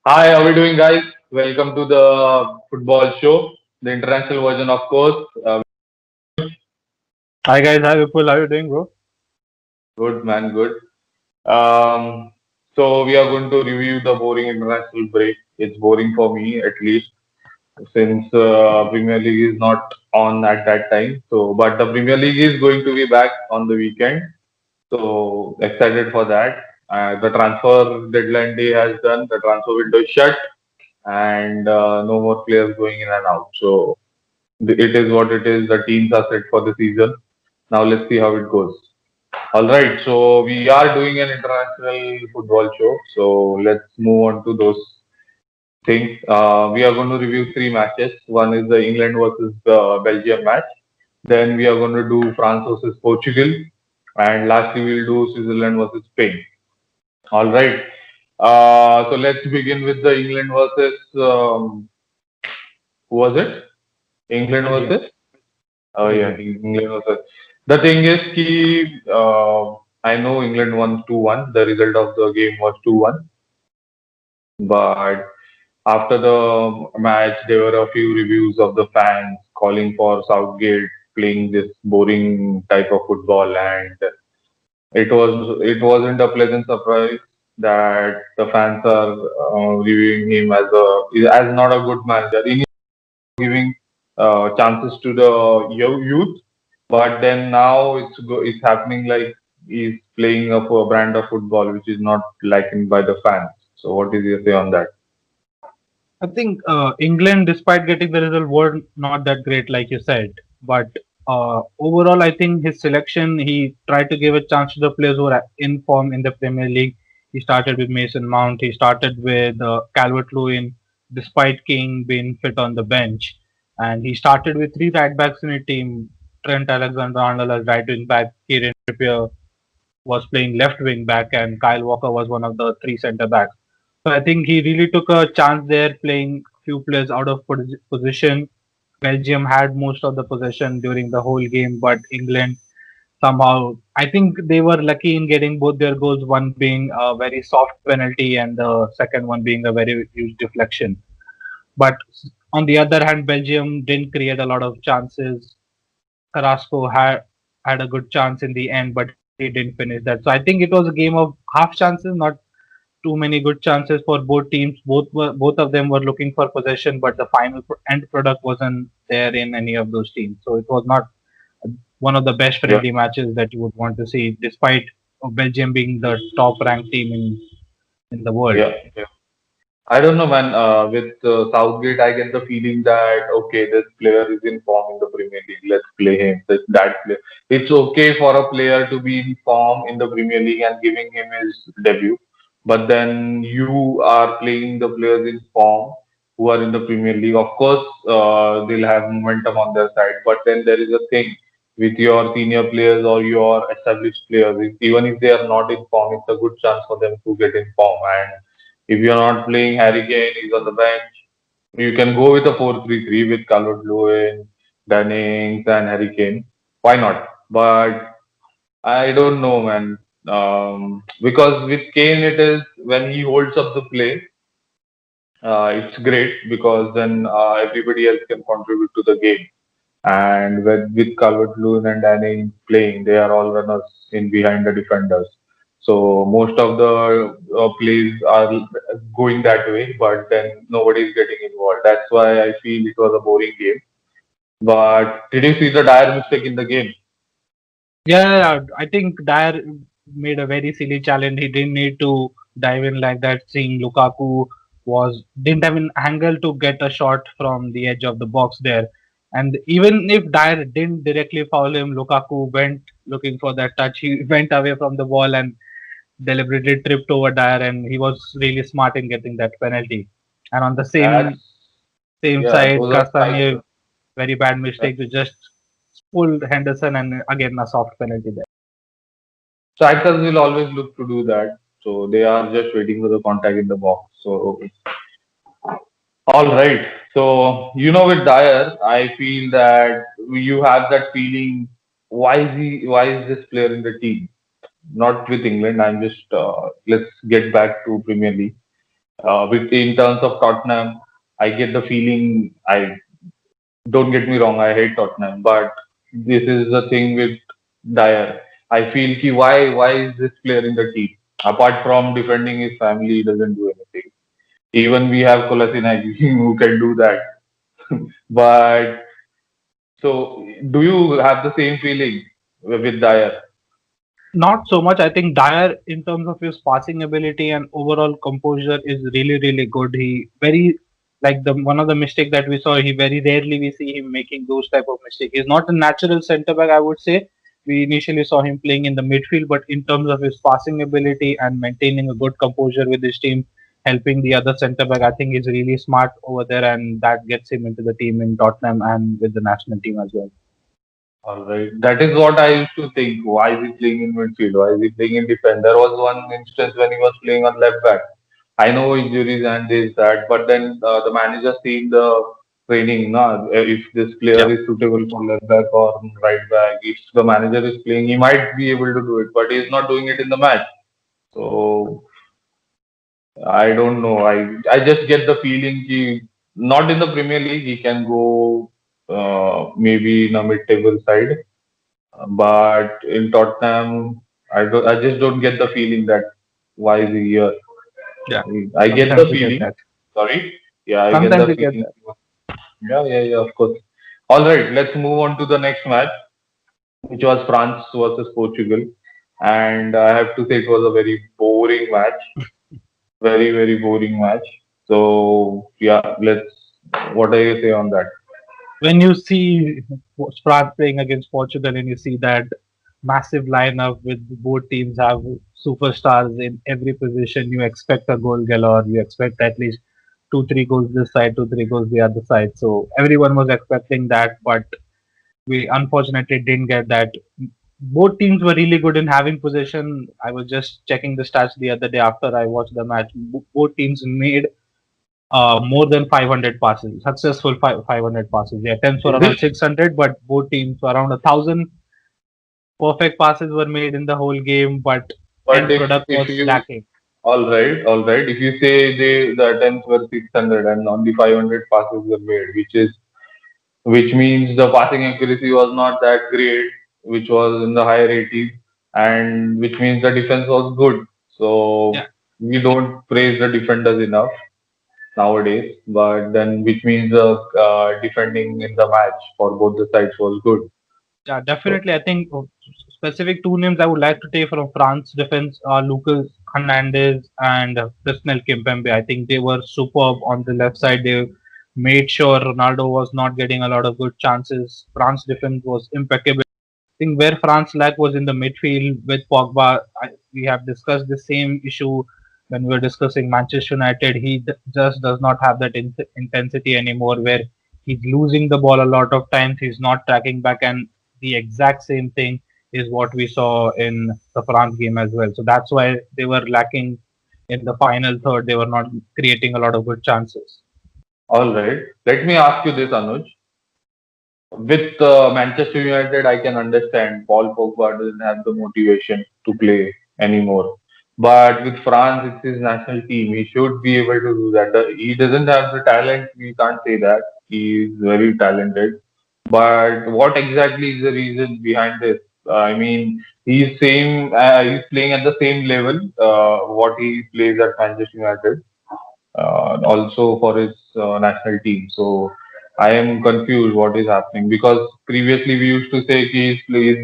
Hi, how are we doing, guys? Welcome to the football show, the international version, of course. Hi guys, hi Vipul, how you doing, bro? Good, man, good. So we are going to review the boring international break. It's boring for me, at least, since Premier League is not on at that time. But the Premier League is going to be back on the weekend. So excited for that. The transfer deadline day has done. The transfer window is shut, and no more players going in and out. So it is what it is. The teams are set for the season. Now let's see how it goes. All right, so we are doing an international football show. So let's move on to those things. We are going to review three matches. One is the England versus Belgium match. Then we are going to do France versus Portugal, and lastly we'll do Switzerland versus Spain. All right. So let's begin with the England versus who was it? England Belgium. versus Oh yeah, Belgium. England was the thing is I know England won 2-1. The result of the game was 2-1. But after the match, there were a few reviews of the fans calling for Southgate playing this boring type of football, and it wasn't a pleasant surprise that the fans are reviewing him as not a good manager. Giving chances to the youth, but then now it's happening like he's playing a brand of football which is not likened by the fans. So what is your say on that? I think England, despite getting the result, were not that great, like you said. But overall, I think his selection, he tried to give a chance to the players who are in form in the Premier League. He started with Mason Mount. He started with Calvert-Lewin, despite King being fit on the bench. And he started with three right backs in a team: Trent Alexander-Arnold as right wing back, Kieran Trippier was playing left wing back, and Kyle Walker was one of the three centre backs. So I think he really took a chance there, playing few players out of position. Belgium had most of the possession during the whole game, but England somehow, I think they were lucky in getting both their goals. One being a very soft penalty, and the second one being a very huge deflection. But on the other hand, Belgium didn't create a lot of chances. Carrasco had a good chance in the end, but he didn't finish that. So I think it was a game of half chances, not too many good chances for both teams. Both of them were looking for possession, but the final end product wasn't there in any of those teams. So it was not one of the best Yeah, friendly matches that you would want to see, despite Belgium being the top ranked team in the world. yeah, yeah. I don't know, man. With Southgate, I get the feeling that okay, this player is in form in the Premier League. Let's play him. That player. It's okay for a player to be in form in the Premier League and giving him his debut, but then you are playing the players in form who are in the Premier League. Of course, they'll have momentum on their side, but then there is a thing with your senior players or your established players. Even if they are not in form, it's a good chance for them to get in form and if you're not playing Harry Kane, he's on the bench. You can go with a 4-3-3 with Calvert-Lewin, Dunnings, and Harry Kane. Why not? But I don't know, man. Because with Kane, it is when he holds up the play, it's great because then everybody else can contribute to the game. And with Calvert-Lewin and Danny playing, they are all runners in behind the defenders. So most of the plays are going that way, but then nobody is getting involved. That's why I feel it was a boring game. But did you see the dire mistake in the game? Yeah, I think Dyer made a very silly challenge. He didn't need to dive in like that. Seeing Lukaku was didn't have an angle to get a shot from the edge of the box there. And even if Dyer didn't directly foul him, Lukaku went looking for that touch. He went away from the ball and deliberately tripped over Dyer, and he was really smart in getting that penalty. And on the That's same yeah, side, those are Castagne, cycles. very bad mistake to just pull Henderson, and again a soft penalty there. Strikers will always look to do that. So they are just waiting for the contact in the box. So all right. So, with Dyer, I feel that you have that feeling. Why is this player in the team? Not with England. I'm just let's get back to Premier League. With in terms of Tottenham, I get the feeling. I don't get me wrong. I hate Tottenham, but this is the thing with Dyer. I feel ki why is this player in the team? Apart from defending his family, he doesn't do anything. Even we have Kolasinac who can do that. But so, do you have the same feeling with Dyer? Not so much. I think Dyer, in terms of his passing ability and overall composure, is really, really good. He very like the one of the mistake that we saw. He very rarely we see him making those type of mistake. He's not a natural centre back, I would say. We initially saw him playing in the midfield, but in terms of his passing ability and maintaining a good composure with his team, helping the other centre back, I think he's really smart over there, and that gets him into the team in Tottenham and with the national team as well. All right, that is what I used to think. Why is he playing in midfield? Why is he playing in defense? There was one instance when he was playing on left back. I know injuries and this that, but then the manager seeing the training, na, if this player Yeah, is suitable for left back or right back, if the manager is playing, he might be able to do it, but he is not doing it in the match. So I don't know. I just get the feeling he not in the Premier League. He can go maybe in a mid-table side, but in Tottenham, I just don't get the feeling that why is he here. yeah. I get the Sometimes you get feeling. that. Sorry. Yeah, I get Sometimes the you get feeling. that. Yeah, yeah, yeah. Of course. All right. Let's move on to the next match, which was France versus Portugal, and I have to say it was a very boring match. Very, very boring match. So yeah, let's. What do you say on that? When you see France playing against Portugal and you see that massive lineup with both teams have superstars in every position, you expect a goal galore. You expect at least two, three goals this side, two, three goals the other side. So everyone was expecting that, but we unfortunately didn't get that. Both teams were really good in having possession. I was just checking the stats the other day after I watched the match. Both teams made more than 500 passes, successful 500 passes. The attempts were Is around it? 600, but both teams were around 1,000 perfect passes were made in the whole game, but But end product if was you lacking. all right. If you say the attempts were 600 and only 500 passes were made, which means the passing accuracy was not that great, which was in the higher 80s, and which means the defense was good. So Yeah, we don't praise the defenders enough nowadays, but then which means the defending in the match for both the sides was good. yeah, So definitely. I think specific two names I would like to take from France defense are Lucas Hernandez and Presnel Kimpembe. I think they were superb on the left side. They made sure Ronaldo was not getting a lot of good chances. France defense was impeccable. Think where France lack was in the midfield with Pogba. We have discussed the same issue when we were discussing Manchester United. He just does not have that intensity anymore where he's losing the ball a lot of times. He's not tracking back, and the exact same thing is what we saw in the France game as well. So that's why they were lacking in the final third. They were not creating a lot of good chances. all right, let me ask you this, Anuj. With Manchester United, I can understand Paul Pogba doesn't have the motivation to play anymore. But with France, it's his national team. He should be able to do that. He doesn't have the talent. We can't say that. He is very talented. But what exactly is the reason behind this? I mean, he's same. He's playing at the same level. What he plays at Manchester United also for his national team. So I am confused what is happening because previously we used to say he's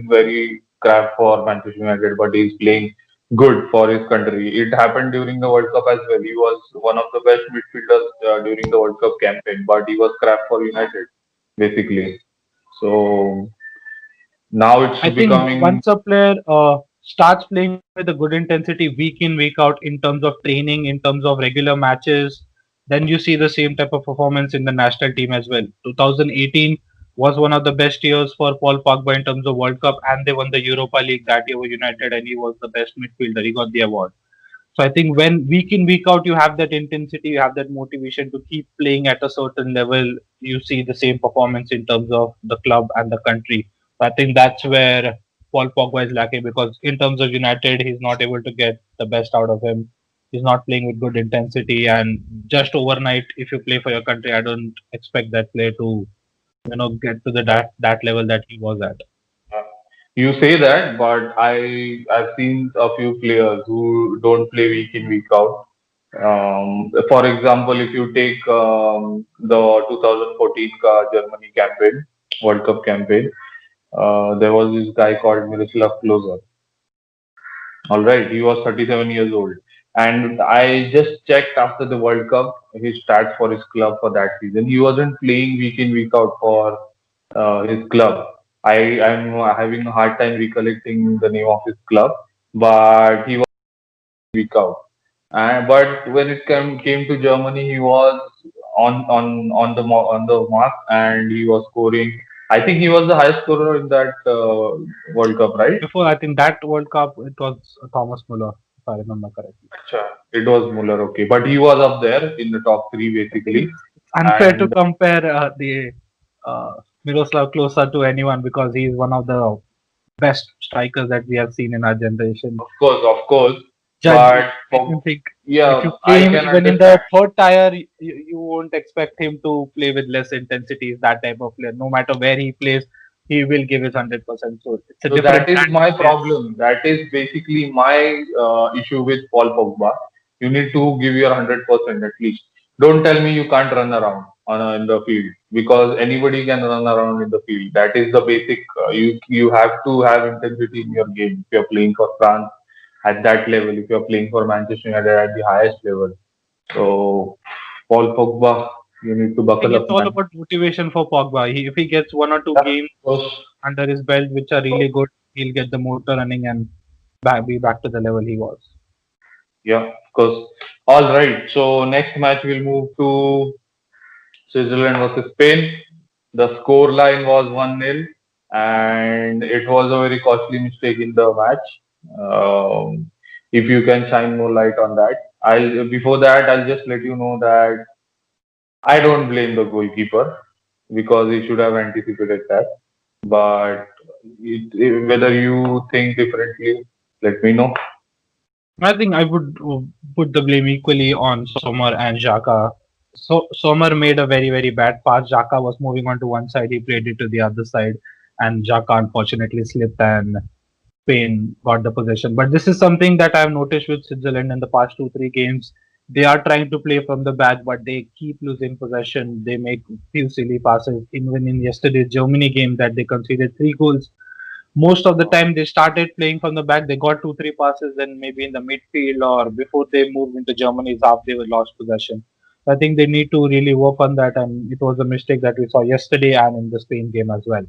very crap for Manchester United, but he's playing good for his country. It happened during the World Cup as well. He was one of the best midfielders during the World Cup campaign, but he was crap for United basically. So now I it's think becoming once a player starts playing with a good intensity week in, week out in terms of training, in terms of regular matches, then you see the same type of performance in the national team as well. 2018 was one of the best years for Paul Pogba in terms of World Cup, and they won the Europa League that year with United, and he was the best midfielder. He got the award. So I think when week in, week out, you have that intensity, you have that motivation to keep playing at a certain level, you see the same performance in terms of the club and the country. So I think that's where Paul Pogba is lacking because in terms of United, he's not able to get the best out of him. He's not playing with good intensity, and just overnight, if you play for your country, I don't expect that player to get to the that level that he was at. Uh, You say that, but I've seen a few players who don't play week in week out. For example, if you take the 2014 Germany campaign, World Cup campaign, there was this guy called Miroslav Klose. All right, he was 37 years old, and I just checked after the World Cup his stats for his club for that season. He wasn't playing week in week out for his club. I'm having a hard time recollecting the name of his club, but he was week out. But when it came to Germany, he was on the mark, and he was scoring. I think he was the highest scorer in that World Cup, right? Before, I think that World Cup, it was Thomas Muller, if I remember correctly. Acha, it was Muller, okay, but he was up there in the top three I think basically, it's unfair to and compare the uh, Miroslav Klose to anyone because he is one of the best strikers that we have seen in our generation. of course, Judge, but I don't think if you yeah, play I him can even in understand. the third tier, you won't expect him to play with less intensity. He's that type of player. No matter where he plays, he will give his 100%. So it's a So different that is brand my of player. problem. That is basically my issue with Paul Pogba. You need to give your 100% at least. Don't tell me you can't run around in the field because anybody can run around in the field. That is the basic. You have to have intensity in your game. If you're playing for France at that level, if you're playing for Manchester United at the highest level, so Paul Pogba, you need to I think buckle it's up, all man. about motivation for Pogba. If he gets one or two Yeah, games of course. under his belt which are really good, he'll get the motor running and be back to the level he was. Yeah, of course. All right. So next match we'll move to Switzerland versus Spain. The score line was 1-0, and it was a very costly mistake in the match. If you can shine more light on that. I'll before that I'll just let you know that I don't blame the goalkeeper because he should have anticipated that. But whether you think differently, let me know. I think I would put the blame equally on Sommer and Xhaka. So Sommer made a very bad pass. Xhaka was moving on to one side. He played it to the other side, and Xhaka unfortunately slipped and Spain got the possession. But this is something that I've noticed with Switzerland in the past 2-3 games. They are trying to play from the back, but they keep losing possession. They make few silly passes. Even in yesterday's Germany game, that they conceded 3 goals, most of the time they started playing from the back. They got 2-3 passes, then maybe in the midfield or before they moved into Germany's half, they were lost possession. So I think they need to really work on that, and it was a mistake that we saw yesterday and in the Spain game as well.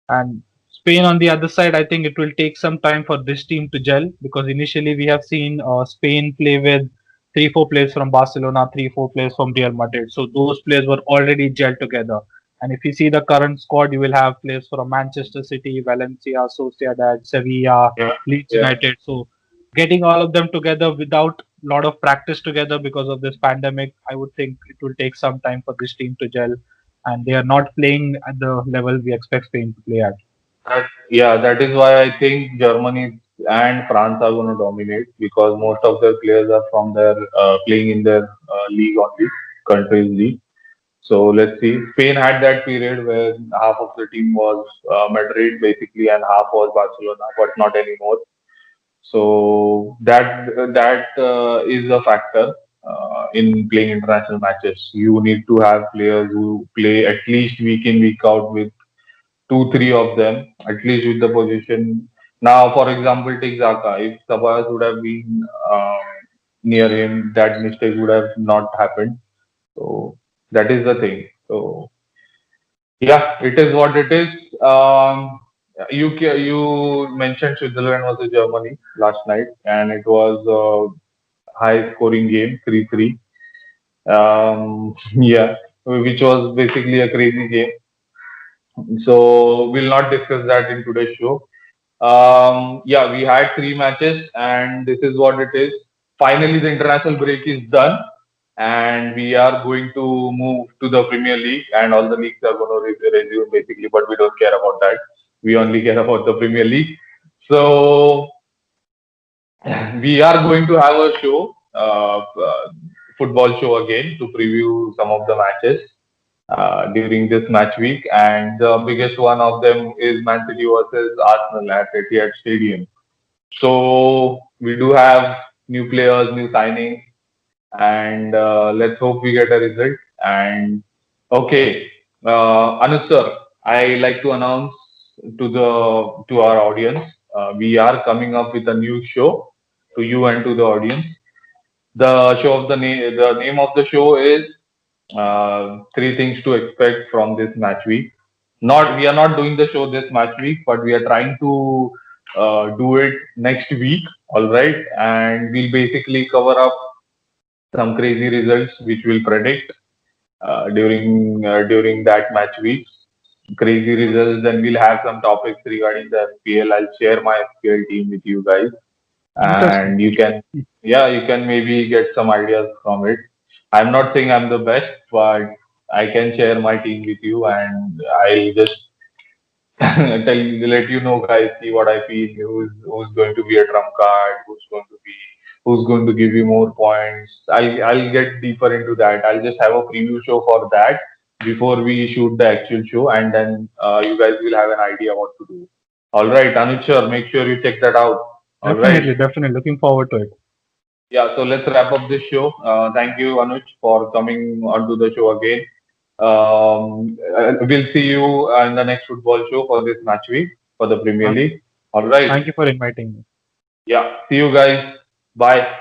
And Spain on the other side, I think it will take some time for this team to gel because initially we have seen Spain play with 3-4 players from Barcelona, 3-4 players from Real Madrid. So those players were already gelled together. And if you see the current squad, you will have players from Manchester City, Valencia, Sociedad, Sevilla, Yeah, Leeds yeah. United. So getting all of them together without a lot of practice together because of this pandemic, I would think it will take some time for this team to gel. And they are not playing at the level we expect Spain to play at. That is why I think Germany and France are going to dominate because most of their players are from their playing in their league only, country's league. So let's see. Spain had that period where half of the team was Madrid basically and half was Barcelona, but not anymore. So that is a factor in playing international matches. You need to have players who play at least week in week out with two, three of them, at least with the position. Now, for example, take Zaka. If Sabas would have been near him, that mistake would have not happened. So that is the thing. So yeah, it is what it is. You mentioned Switzerland versus Germany last night, and it was a high scoring game, 3-3. Yeah, which was basically a crazy game. So we'll not discuss that in today's show. Yeah, we had three matches, and this is what it is. Finally, the international break is done, and we are going to move to the Premier League, and all the leagues are going to resume basically, but we don't care about that. We only care about the Premier League. So we are going to have a show. football show again to preview some of the matches during this match week, and the biggest one of them is Man City versus Arsenal at Etihad Stadium. So we do have new players, new signings, and let's hope we get a result. And okay, Anuj sir, I like to announce to our audience, we are coming up with a new show to you and to the audience. The name of the show is three things to expect from this match week. Not We are not doing the show this match week, but we are trying to do it next week. All right, and we'll basically cover up some crazy results which we'll predict during that match week. Crazy results. Then we'll have some topics regarding the FPL. I'll share my FPL team with you guys, Interesting. and you can maybe get some ideas from it. I'm not saying I'm the best, but I can share my team with you, and I'll just let you know, guys. See what I feel. Who's going to be a trump card? Who's going to give you more points? I'll get deeper into that. I'll just have a preview show for that before we shoot the actual show, and then you guys will have an idea what to do. All right, Anuj sir, make sure you check that out. All right. Definitely, definitely. Looking forward to it. Yeah, so let's wrap up this show. Thank you, Anuj, for coming onto the show again. We'll see you in the next football show for this match week for the Premier Thank League. All right. thank you for inviting me. Yeah. See you guys. Bye.